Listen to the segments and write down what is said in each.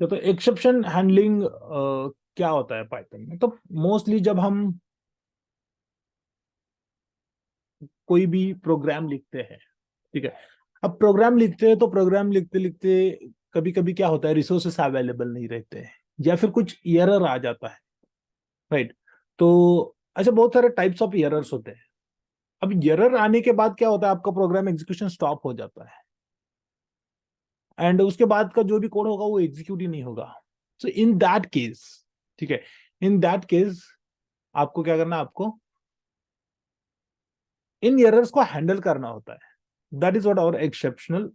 ठीक है, तो एक्सेप्शन हैंडलिंग क्या होता है पाइथन में? तो मोस्टली जब हम कोई भी प्रोग्राम लिखते हैं, ठीक है, अब प्रोग्राम लिखते हैं तो प्रोग्राम लिखते लिखते कभी कभी क्या होता है, रिसोर्सेस अवेलेबल नहीं रहते हैं या फिर कुछ एरर आ जाता है, राइट? तो अच्छा, बहुत सारे टाइप्स ऑफ एरर्स होते हैं। अब एरर आने के बाद क्या होता है, आपका प्रोग्राम एग्जीक्यूशन स्टॉप हो जाता है एंड उसके बाद का जो भी कोड होगा वो एग्जीक्यूट ही नहीं होगा। सो इन दैट केस, ठीक है, इन दैट केस आपको क्या करना है, आपको इन एरर्स को हैंडल करना होता है। That is what our exceptional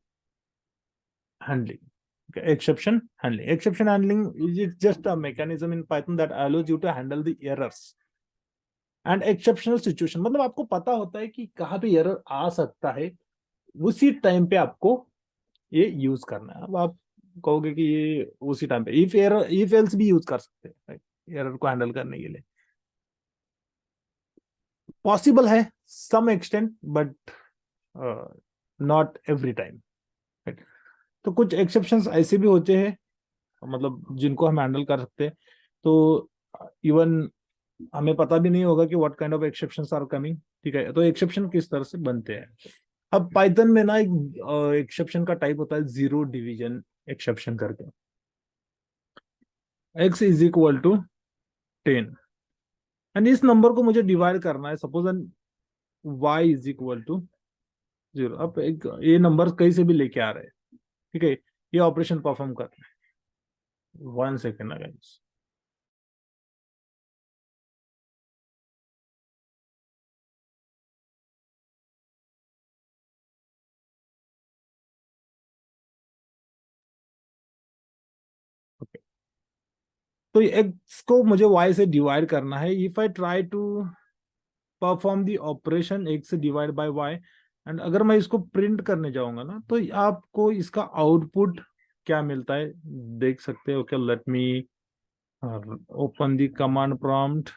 handling. Okay, exception handling is just a mechanism in Python that allows you to handle the errors and exceptional situation. मतलब आपको पता होता है कि कहाँ पे एरर आ सकता है, उसी टाइम पे आपको ये यूज करना है। अब आप कहोगे कि ये उसी टाइम पे इफ एल्स भी यूज कर सकते हैं एरर को हैंडल करने के लिए। पॉसिबल है some extent, but not every time. तो कुछ एक्सेप्शंस ऐसे भी होते हैं, मतलब जिनको हम हैंडल कर सकते हैं। तो इवन हमें पता भी नहीं होगा कि what kind of exceptions are coming. ठीक है, तो एक्सेप्शन किस तरह से बनते हैं? अब पाइथन में ना एक एक्सेप्शन का टाइप होता है जीरो डिवीजन एक्सेप्शन करके। x is equal to 10 and इस नंबर को मुझे डिवाइड करना है, suppose and y is equal to 0। अब ये नंबर कहीं से भी लेके आ रहे हैं, ठीक है, ये ऑपरेशन परफॉर्म कर रहे हैं। 1 सेकेंड गाइस। तो एक्स को मुझे y से डिवाइड करना है। If I try to perform the operation x divide by y, and अगर मैं इसको प्रिंट करने जाऊंगा ना, तो आपको इसका आउटपुट क्या मिलता है देख सकते हो क्या? Let me open the command prompt.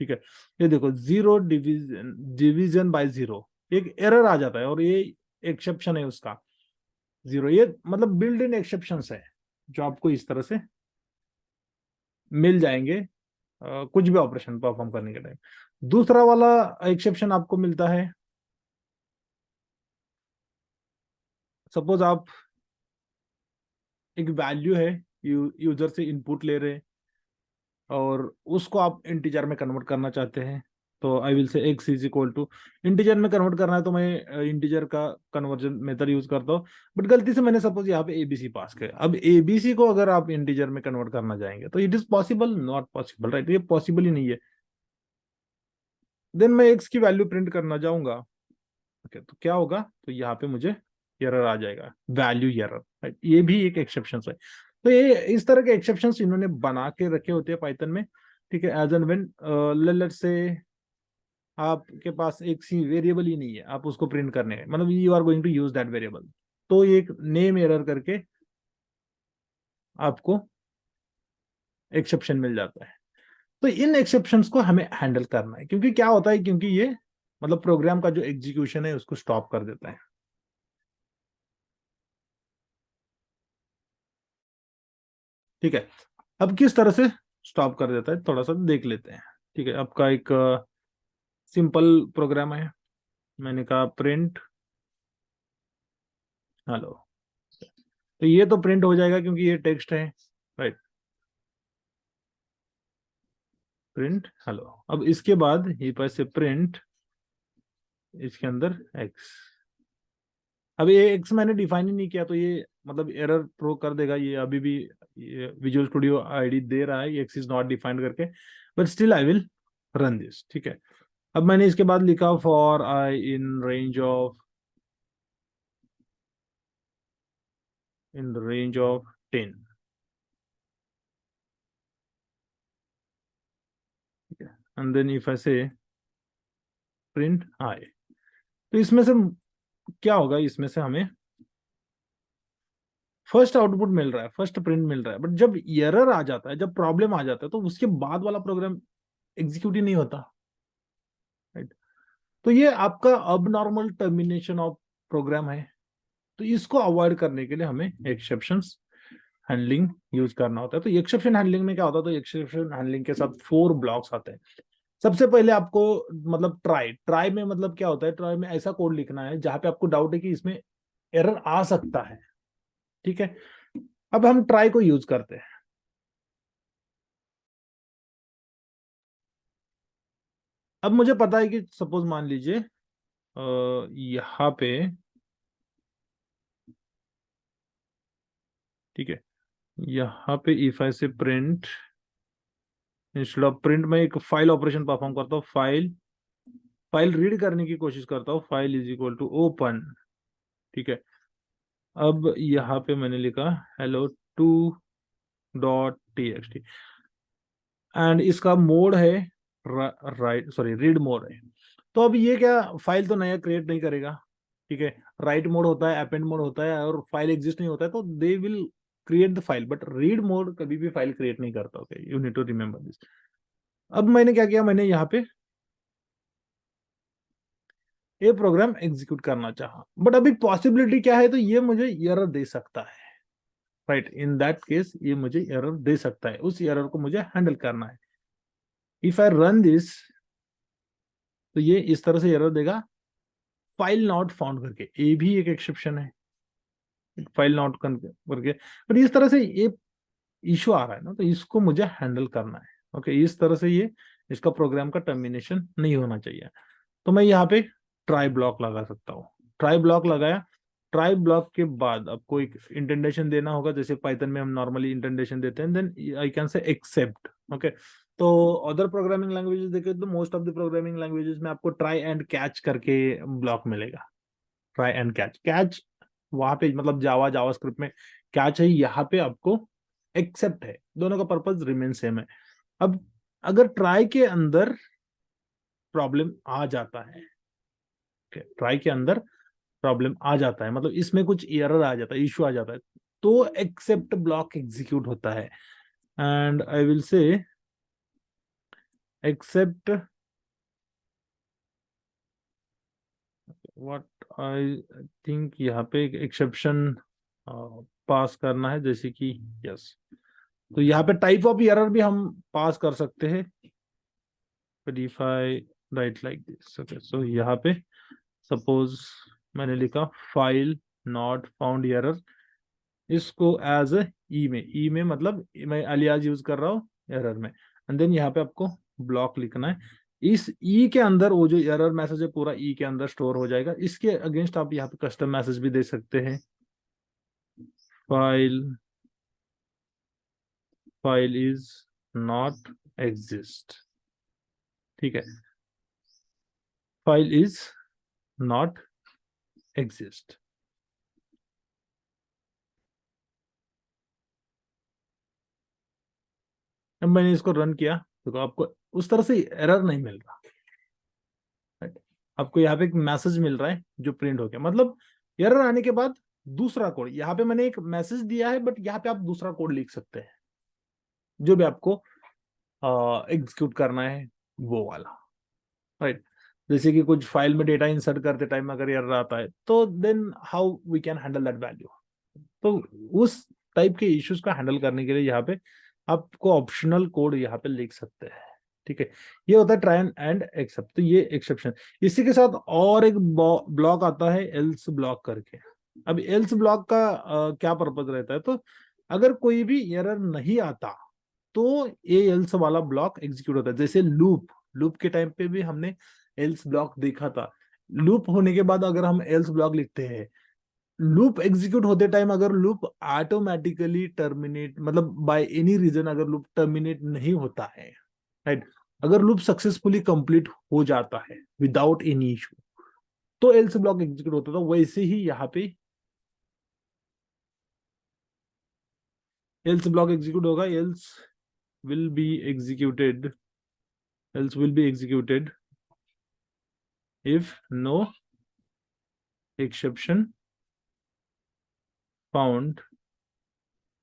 ठीक है, ये देखो, जीरो डिवीजन बाय जीरो, एक एरर आ जाता है और ये एक्सेप्शन है उसका जीरो। ये मतलब बिल्ड इन एक्सेप्शंस है जो आपको इस तरह से मिल जाएंगे कुछ भी ऑपरेशन परफॉर्म करने के टाइम। दूसरा वाला एक्सेप्शन आपको मिलता है, सपोज आप एक वैल्यू है, यूजर से इनपुट ले रहे हैं और उसको आप इंटीजर में कन्वर्ट करना चाहते हैं। तो I will say x is equal to, integer में कन्वर्ट करना है तो मैं इंटीजर का कन्वर्जन मेथड यूज करता हूँ। बट गलती से मैंने सपोज यहाँ पे एबीसी पास किया। अब एबीसी को अगर आप इंटीजर में कन्वर्ट करना चाहेंगे तो it is possible? Not possible, right? ये पॉसिबल ही नहीं है। देन मैं एक्स की वैल्यू प्रिंट करना चाहूंगा, ओके, तो क्या होगा? तो यहाँ पे मुझे एरर आ जाएगा, वैल्यू एरर, राइट? ये भी एक एक्सेप्शन है। तो ये इस तरह के एक्सेप्शंस इन्होंने बना के रखे होते हैं पाइथन में। ठीक है, as and when let's say आपके पास एक सी वेरिएबल ही नहीं है, आप उसको प्रिंट करने हैं, मतलब you are going to use that variable, तो ये एक नेम एरर करके आपको एक्सेप्शन मिल जाता है। तो इन एक्सेप्शंस को हमें हैंडल करना है, क्योंकि क्या होता है, क्योंकि ये मतलब प्रोग्राम का जो एग्जीक्यूशन है उसको स्टॉप कर देता है। ठीक है, अब किस तरह से स्टॉप कर देता है थोड़ा सा देख लेते हैं। ठीक है, आपका एक सिंपल प्रोग्राम है, मैंने कहा प्रिंट हेलो। तो ये तो प्रिंट हो जाएगा क्योंकि ये टेक्स्ट है, राइट? Print hello. अब इसके बाद ये पास से प्रिंट इसके अंदर एक्स। अब ये एक्स मैंने डिफाइन ही नहीं किया तो ये मतलब एरर प्रो कर देगा ये अभी भी। विजुअल स्टूडियो आईडी दे रहा है एक्स इज नॉट डिफाइंड करके, but still I will run this. ठीक है, अब मैंने इसके बाद लिखा for I in the range of 10। ठीक है, एंड देन इफ आई से प्रिंट आई, तो इसमें से क्या होगा, इसमें से हमें फर्स्ट आउटपुट मिल रहा है, फर्स्ट प्रिंट मिल रहा है। बट जब एरर आ जाता है, जब प्रॉब्लम आ जाता है, तो उसके बाद वाला प्रोग्राम एग्जीक्यूट ही नहीं होता, राइट? तो ये आपका अब नॉर्मल टर्मिनेशन ऑफ प्रोग्राम है। तो इसको अवॉइड करने के लिए हमें एक्सेप्शंस हैंडलिंग यूज करना होता है। तो एक्सेप्शन हैंडलिंग में क्या होता है, तो एक्सेप्शन हैंडलिंग के साथ 4 ब्लॉक्स आते हैं। सबसे पहले आपको मतलब ट्राई में मतलब क्या होता है, ट्राई में ऐसा कोड लिखना है जहां पे आपको डाउट है कि इसमें एरर आ सकता है। ठीक है, अब हम ट्राई को यूज करते हैं। अब मुझे पता है कि सपोज मान लीजिए यहाँ पे, ठीक है, यहाँ पे इफ आई से प्रिंट, इंस्टेड ऑफ प्रिंट में एक फाइल ऑपरेशन परफॉर्म करता हूँ। फाइल रीड करने की कोशिश करता हूँ, file is equal to open. ठीक है, अब यहाँ पे मैंने लिखा hello two dot T and इसका मोड है राइट, सॉरी रीड मोड है। तो अब ये क्या फाइल तो नया क्रिएट नहीं करेगा। ठीक है, राइट मोड होता है, अपेंड मोड होता है, और फाइल एग्जिस्ट नहीं होता है तो they will create the file, but read mode कभी भी फाइल क्रिएट नहीं करता। Okay, you need to remember this. अब मैंने क्या किया, मैंने यहाँ पे ये प्रोग्राम एग्जीक्यूट करना चाहा, बट अभी पॉसिबिलिटी क्या है, तो ये मुझे एरर दे सकता है। राइट, इन दैट केस ये मुझे एरर दे सकता है, उस एरर को मुझे हैंडल करना है। इफ आई रन दिस, तो ये इस तरह से एरर देगा, फाइल नॉट फाउंड करके। ये भी एक एक्सेप्शन है, फाइल नॉट करके। पर इस तरह से ये इशू आ रहा है ना, तो इसको मुझे हैंडल करना है। ओके, इस तरह से ये इसका प्रोग्राम का टर्मिनेशन नहीं होना चाहिए। तो मैं यहाँ पे ट्राई ब्लॉक लगा सकता हूँ। ट्राई ब्लॉक लगाया, ट्राई ब्लॉक के बाद आपको एक इंटेंडेशन देना होगा, जैसे पाइथन में हम नॉर्मली इंटेंडेशन देते हैं। Then I can say except. Okay, तो अदर प्रोग्रामिंग लैंग्वेजेस देखें तो most of the programming languages में आपको ट्राई एंड कैच करके ब्लॉक मिलेगा। ट्राई एंड कैच, कैच वहां पे मतलब जावास्क्रिप्ट में कैच है, यहाँ पे आपको एक्सेप्ट है। दोनों का पर्पज रिमेन सेम है। अब अगर ट्राई के अंदर प्रॉब्लम आ जाता है, ट्राई के अंदर प्रॉब्लम आ जाता है, मतलब इसमें कुछ एरर आ जाता है, इश्यू आ जाता है, तो एक्सेप्ट ब्लॉक एग्जीक्यूट होता है। And I will say except what I think, यहाँ पे एक एक्सेप्शन पास करना है, जैसे कि यस। तो यहाँ पे टाइप ऑफ एरर भी हम पास कर सकते हैं। But if I write like this, okay, so यहाँ पे सपोज मैंने लिखा फाइल नॉट फाउंड एरर, इसको एज ई में मतलब मैं अलियास यूज कर रहा हूँ एरर में। एंड देन यहाँ पे आपको ब्लॉक लिखना है। इस ई के अंदर वो जो एरर मैसेज है पूरा ई के अंदर स्टोर हो जाएगा। इसके अगेंस्ट आप यहाँ पे कस्टम मैसेज भी दे सकते हैं, file file is not exist. ठीक है, फाइल इज नॉट एग्जिस्ट। अब मैंने इसको रन किया तो आपको उस तरह से एरर नहीं मिल रहा। Right? आपको यहाँ पे एक मैसेज मिल रहा है जो प्रिंट हो गया, मतलब एरर आने के बाद दूसरा कोड। यहाँ पे मैंने एक मैसेज दिया है, बट यहाँ पे आप दूसरा कोड लिख सकते हैं जो भी आपको एग्जीक्यूट करना है वो वाला। राइट, जैसे कि कुछ फाइल में डेटा इंसर्ट करते टाइम अगर एरर आता है, तो then how we can handle that value. तो उस टाइप के इश्यूज का हैंडल करने के लिए यहाँ पे आपको ऑप्शनल कोड यहाँ पे लिख सकते हैं। ठीक है, ये होता है ट्राई एंड एक्सेप्ट, तो ये एक्सेप्शन। इसी के साथ और एक ब्लॉक आता है एल्स ब्लॉक करके। अब एल्स ब्लॉक का क्या पर्पज रहता है, तो अगर कोई भी एरर नहीं आता तो ये एल्स वाला ब्लॉक एग्जीक्यूट होता है। जैसे लूप, लूप के टाइम पे भी हमने एल्स ब्लॉक देखा था। लूप होने के बाद अगर हम एल्स ब्लॉक लिखते हैं, लूप एग्जीक्यूट होते टाइम अगर लूप ऑटोमेटिकली टर्मिनेट, मतलब बाय एनी रीजन अगर लूप टर्मिनेट नहीं होता है, राइट, अगर लूप सक्सेसफुली कंप्लीट हो जाता है विदाउट एनी इशू, तो एल्स ब्लॉक एग्जीक्यूट होता था। वैसे ही यहाँ पे एल्स ब्लॉक एग्जीक्यूट होगा, else will be executed, else will be executed if no exception found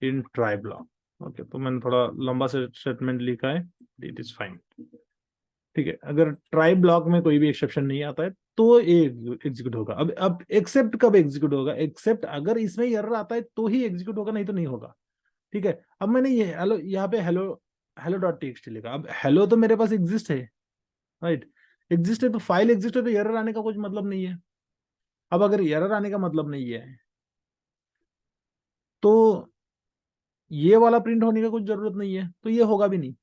in try block. Okay, तो मैंने थोड़ा लंबा से स्टेटमेंट लिखा है, इट इज फाइन। ठीक है, अगर ट्राई ब्लॉक में कोई भी एक्सेप्शन नहीं आता है तो ये एग्जीक्यूट होगा। अब एक्सेप्ट कब एग्जीक्यूट होगा? एक्सेप्ट अगर इसमें एरर आता है तो ही एग्जीक्यूट होगा, नहीं तो नहीं होगा। ठीक है, अब मैंने ये हेलो यहाँ पे हेलो हेलो डॉट टीएक्सटी लिखा। अब हेलो तो मेरे पास एग्जिस्ट है, राइट? एग्जिस्ट है तो फाइल एग्जिस्ट है तो एरर आने का कुछ मतलब नहीं है। अब अगर एरर आने का मतलब नहीं है तो ये वाला प्रिंट होने का कुछ जरूरत नहीं है, तो ये होगा भी नहीं,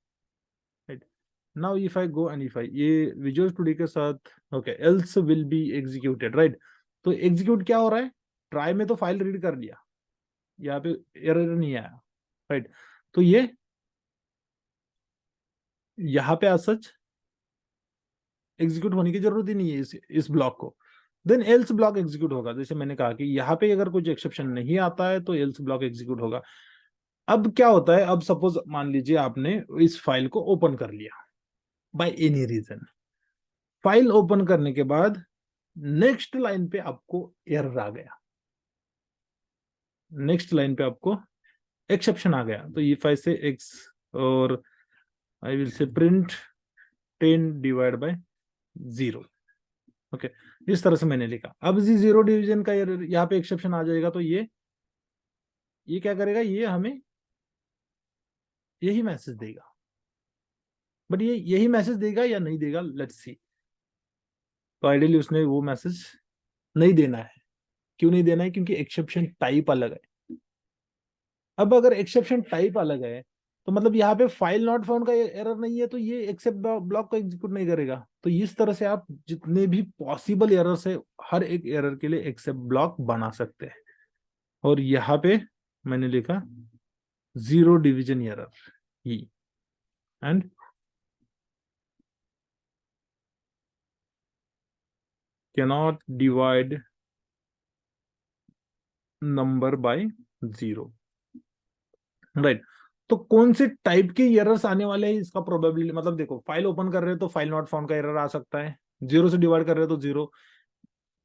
right? Now if I go and if I ये विजुअल स्टूडियो के साथ, okay, else will be executed, right? तो एग्जीक्यूट क्या हो रहा है? ट्राई में तो फाइल रीड कर लिया, यहाँ पे एरर नहीं आया, राइट? तो ये यहाँ पे आज सच एग्जीक्यूट होने की जरूरत ही नहीं है इस ब्लॉक को। देन एल्स ब्लॉक एग्जीक्यूट होगा, जैसे मैंने कहा कि यहाँ पे अगर कुछ एक्सेप्शन नहीं आता है तो एल्स ब्लॉक एग्जीक्यूट होगा। अब क्या होता है, अब सपोज मान लीजिए आपने इस फाइल को ओपन कर लिया by any reason. File open करने के बाद नेक्स्ट लाइन पे आपको एरर आ गया, नेक्स्ट लाइन पे आपको एक्सेप्शन आ गया। तो इफ आई से एक्स और आई विल से प्रिंट 10 डिवाइड बाय 0, ओके, इस तरह से मैंने लिखा। अब जी जीरो डिवीजन का यहाँ पे एक्सेप्शन आ जाएगा तो ये क्या करेगा, ये हमें यही मैसेज देगा। बट ये यही मैसेज देगा या नहीं देगा, लेट्स सी। तो आइडियली उसने वो मैसेज नहीं देना है। क्यों नहीं देना है? क्योंकि एक्सेप्शन टाइप अलग है। अब अगर एक्सेप्शन टाइप अलग है तो मतलब यहाँ पे फाइल नॉट फाउंड का एरर नहीं है तो ये एक्सेप्ट ब्लॉक को एग्जीक्यूट नहीं करेगा। तो इस तरह से आप जितने भी पॉसिबल एरर है हर एक एरर के लिए एक्सेप्ट ब्लॉक बना सकते हैं। और यहाँ पे मैंने लिखा zero division error he, and cannot divide number by 0, right? तो कौन से टाइप के एरर्स आने वाले हैं इसका प्रोबेबिलिटी, मतलब देखो, फाइल ओपन कर रहे हो तो फाइल नॉट फाउंड का एरर आ सकता है, 0 से डिवाइड कर रहे हो तो 0,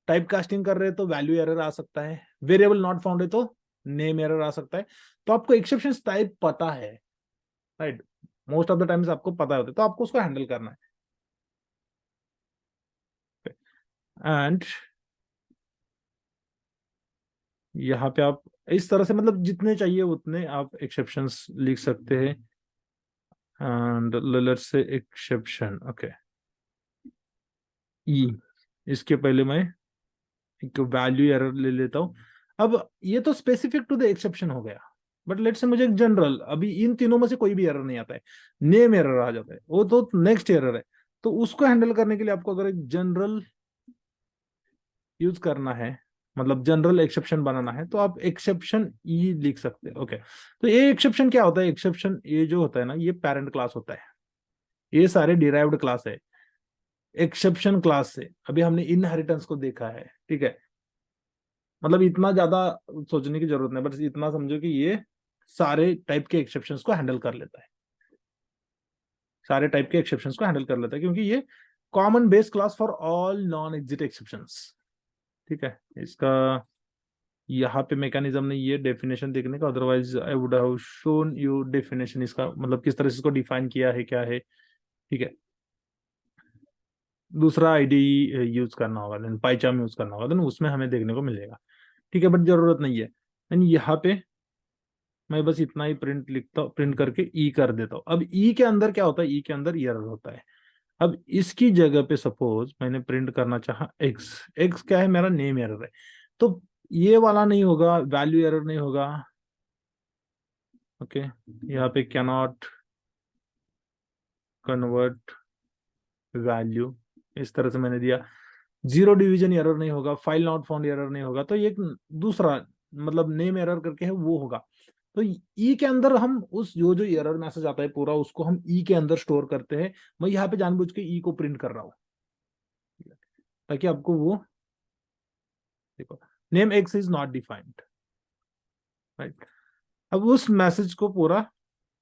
टाइप कास्टिंग कर रहे हो तो वैल्यू एरर आ सकता है, वेरिएबल नॉट फाउंड है तो नेम एरर आ सकता है। तो आपको एक्सेप्शन टाइप पता है, right? Most of the times आपको पता होता है, तो आपको उसको हैंडल करना है। एंड यहाँ पे आप इस तरह से मतलब जितने चाहिए उतने आप एक्सेप्शंस लिख सकते हैं। And let's say exception, okay, e, इसके पहले मैं एक वैल्यू एरर ले लेता हूं। अब ये तो स्पेसिफिक टू द एक्सेप्शन हो गया, बट लेट्स से मुझे एक जनरल, अभी इन तीनों में से कोई भी एरर नहीं आता है, नेम एरर आ जाता है, वो तो नेक्स्ट एरर है। तो उसको हैंडल करने के लिए आपको अगर एक जनरल यूज करना है, मतलब जनरल एक्सेप्शन बनाना है, तो आप एक्सेप्शन ई लिख सकते हैं, ओके। तो ये एक्सेप्शन क्या होता है? एक्सेप्शन ये जो होता है ना, ये पेरेंट क्लास होता है, ये सारे डिराइव्ड क्लास है एक्सेप्शन क्लास से। अभी हमने इनहेरिटेंस को देखा है, ठीक है? मतलब इतना ज्यादा सोचने की जरूरत नहीं, बस इतना समझो कि ये सारे टाइप के एक्सेप्शंस को हैंडल कर लेता है, सारे टाइप के एक्सेप्शंस को हैंडल कर लेता है, क्योंकि ये common base class for all non exit exceptions. ठीक है, इसका यहाँ पे मैकेनिज्म नहीं है डेफिनेशन देखने का, otherwise I would have shown you definition, इसका मतलब किस तरह से इसको डिफाइन किया है, क्या है। ठीक है, दूसरा आईडी यूज करना होगा, देन पाइचाम यूज करना होगा, देन उसमें हमें देखने को मिलेगा। ठीक है, बट जरूरत नहीं है। देन यहाँ पे मैं बस इतना ही प्रिंट लिखता हूँ, प्रिंट करके ई कर देता हूँ। अब ई के अंदर क्या होता है? ई के अंदर एरर होता है। अब इसकी जगह पे सपोज मैंने प्रिंट करना चाहा एक्स, एक्स क्या है? मेरा नेम एरर है। तो ये वाला नहीं होगा, वैल्यू एरर नहीं होगा, ओके। यहाँ पे कैन नॉट कन्वर्ट वैल्यू, इस तरह से मैंने दिया। जीरो डिवीजन एरर नहीं होगा, फाइल नॉट फाउंड एरर नहीं होगा, तो ये दूसरा मतलब नेम एरर करके है वो होगा। तो ई के अंदर हम उस जो जो एरर मैसेज आता है पूरा उसको हम ई के अंदर स्टोर करते हैं। मैं यहाँ पे जानबूझ के ई को प्रिंट कर रहा हूँ ताकि आपको वो, देखो, name x is not defined, right? अब उस मैसेज को पूरा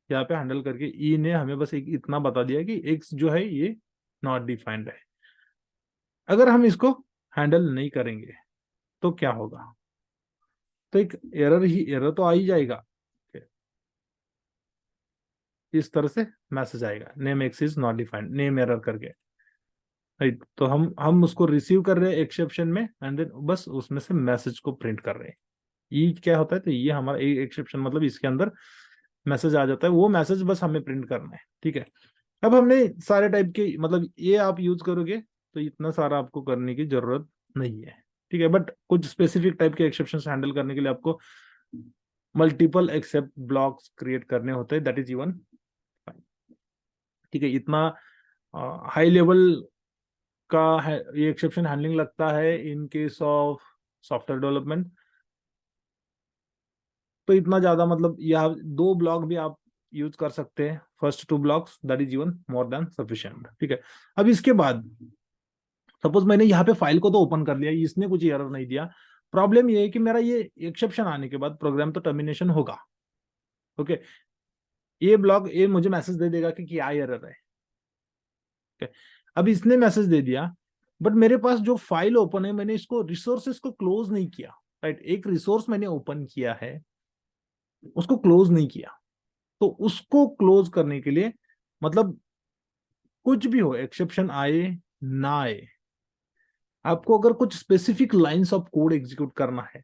यहाँ पे हैंडल करके ई ने हमें बस एक इतना बता दिया कि एक्स जो है ये नॉट डिफाइंड है। अगर हम इसको हैंडल नहीं करेंगे तो क्या होगा? तो एक एरर ही एरर तो आ ही जाएगा। इस तरह से मैसेज आएगा, name x is not defined, name error करके, राइट। तो हम उसको रिसीव कर रहे हैं एक्सेप्शन में, एंड देन बस उसमें से मैसेज को प्रिंट कर रहे हैं। ये क्या होता है, तो ये हमारा एक्सेप्शन, मतलब इसके अंदर मैसेज आ जाता है, वो मैसेज बस हमें प्रिंट करना है, ठीक है। अब हमने सारे टाइप के, मतलब ये आप यूज करोगे तो इतना सारा आपको करने की जरूरत नहीं है, ठीक है। बट कुछ स्पेसिफिक टाइप के एक्सेप्शन हैंडल करने के लिए आपको मल्टीपल एक्सेप्ट ब्लॉक्स क्रिएट करने होते हैं, दैट इज इवन, ठीक है। इतना हाई लेवल का है ये एक्सेप्शन हैंडलिंग लगता है in case of software development. तो इतना ज्यादा, मतलब यह 2 ब्लॉक भी आप यूज कर सकते हैं, first 2 blocks, that is even more than sufficient, ठीक है। अब इसके बाद सपोज मैंने यहाँ पे फाइल को तो ओपन कर लिया, इसने कुछ एरर नहीं दिया। प्रॉब्लम ये है कि मेरा ये एक्सेप्शन आने के बाद प्रोग्राम तो टर्मिनेशन होगा, ओके। ये ब्लॉक ये मुझे मैसेज दे देगा कि क्या एरर है, okay? अब इसने मैसेज दे दिया, बट मेरे पास जो फाइल ओपन है, मैंने इसको रिसोर्सेस को क्लोज नहीं किया, राइट। एक रिसोर्स मैंने ओपन किया है, उसको क्लोज नहीं किया। तो उसको क्लोज करने के लिए, मतलब कुछ भी हो, एक्सेप्शन आए ना आए, आपको अगर कुछ specific lines of code execute करना है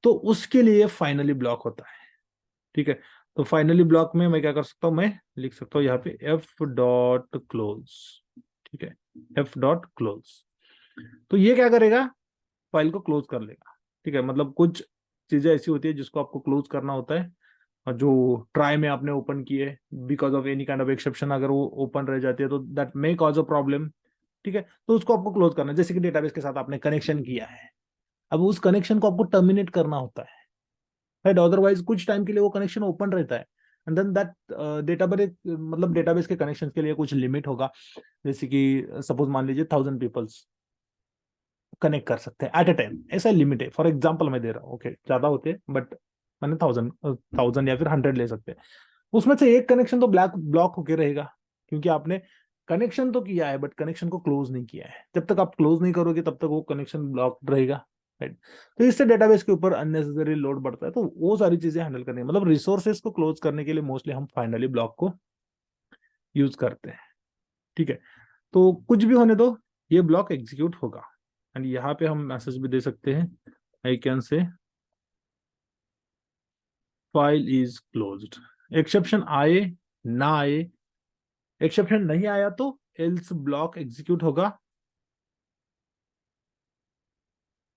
तो उसके लिए फाइनली ब्लॉक होता है, ठीक है। तो फाइनली ब्लॉक में मैं क्या कर सकता हूं, मैं लिख सकता हूं यहाँ पे एफ डॉट क्लोज, ठीक है, एफ डॉट क्लोज। तो ये क्या करेगा, फाइल को क्लोज कर लेगा, ठीक है। मतलब कुछ चीजें ऐसी होती है जिसको आपको क्लोज करना होता है, और जो ट्राई में आपने ओपन किए, because of any kind of exception अगर वो ओपन रह जाती है तो that may cause a problem, ठीक है। तो उसको आपको क्लोज करना है, जैसे कि डेटाबेस के साथ आपने कनेक्शन किया है, अब उस कनेक्शन को आपको टर्मिनेट करना होता है, राइट। अदरवाइज कुछ टाइम के लिए वो कनेक्शन ओपन रहता है, एंड देन दैट डेटाबेस, मतलब डेटाबेस के कनेक्शन के लिए कुछ लिमिट होगा, जैसे कि सपोज मान लीजिए 1000 पीपल्स कनेक्ट कर सकते हैं एट ए टाइम, ऐसा लिमिट है, फॉर एग्जाम्पल मैं दे रहा हूँ, ओके। ज्यादा होते हैं बट मैंने 1000 या फिर 100 ले सकते हैं। उसमें से एक कनेक्शन तो ब्लॉक होके रहेगा, क्योंकि आपने कनेक्शन तो किया है बट कनेक्शन को क्लोज नहीं किया है। जब तक आप क्लोज नहीं करोगे तब तक वो कनेक्शन ब्लॉक रहेगा, राइट। तो इससे डेटाबेस के ऊपर अननेसेसरी लोड बढ़ता है, तो वो सारी चीजें हैंडल करनी है, मतलब रिसोर्सेज को क्लोज करने के लिए मोस्टली हम फाइनली ब्लॉक को यूज करते हैं, ठीक है। तो कुछ भी होने दो, ये ब्लॉक एग्जीक्यूट होगा, एंड यहाँ पे हम मैसेज भी दे सकते हैं, आई कैन से फाइल इज क्लोज्ड। एक्सेप्शन आए ना आए, एक्सेप्शन नहीं आया तो एल्स ब्लॉक एग्जीक्यूट होगा,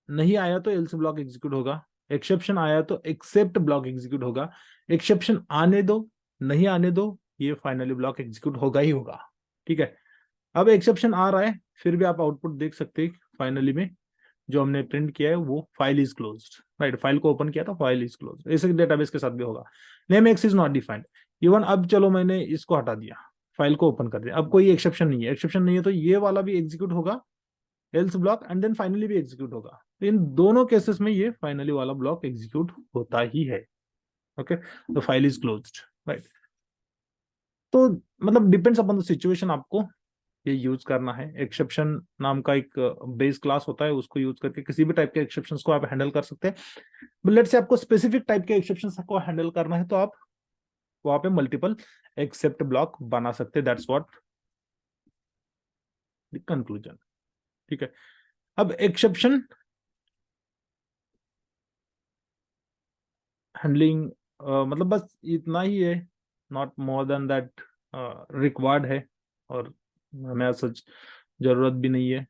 नहीं आया तो एल्स ब्लॉक एग्जीक्यूट होगा, एक्सेप्शन आया तो एक्सेप्ट ब्लॉक एग्जीक्यूट होगा, एक्सेप्शन आने दो नहीं आने दो, ये फाइनली ब्लॉक एग्जीक्यूट होगा ही होगा, ठीक है। अब एक्सेप्शन आ रहा है, फिर भी आप आउटपुट देख सकते हैं, फाइनली में जो हमने प्रिंट किया है वो file is closed, right. File को ओपन किया था, फाइल इज क्लोज्ड। ऐसे डेटाबेस के साथ भी होगा, name x is not defined even. अब चलो मैंने इसको हटा दिया, फाइल को ओपन कर दिया, अब कोई एक्सेप्शन नहीं है, एक्सेप्शन नहीं है तो ये वाला भी एग्जीक्यूट होगा, else block, and then finally भी एग्जीक्यूट होगा। तो इन दोनों केसेस में ये फाइनली वाला ब्लॉक एग्जीक्यूट होता ही है, ओके। तो फाइल इज क्लोज्ड, राइट। तो मतलब डिपेंड्स अपॉन द सिचुएशन, आपको ये यूज करना है। एक्सेप्शन नाम का एक बेस क्लास होता है, उसको यूज करके किसी भी टाइप के एक्सेप्शंस को आप हैंडल कर सकते हैं। बट लेट्स से आपको स्पेसिफिक टाइप के एक्सेप्शंस को हैंडल करना है तो आप वहां पे मल्टीपल एक्सेप्ट ब्लॉक बना सकते हैं, दैट्स व्हाट द कंक्लूजन, ठीक है। अब एक्सेप्शन हैंडलिंग मतलब बस इतना ही है, not more than that required है, और हमें सच जरूरत भी नहीं है।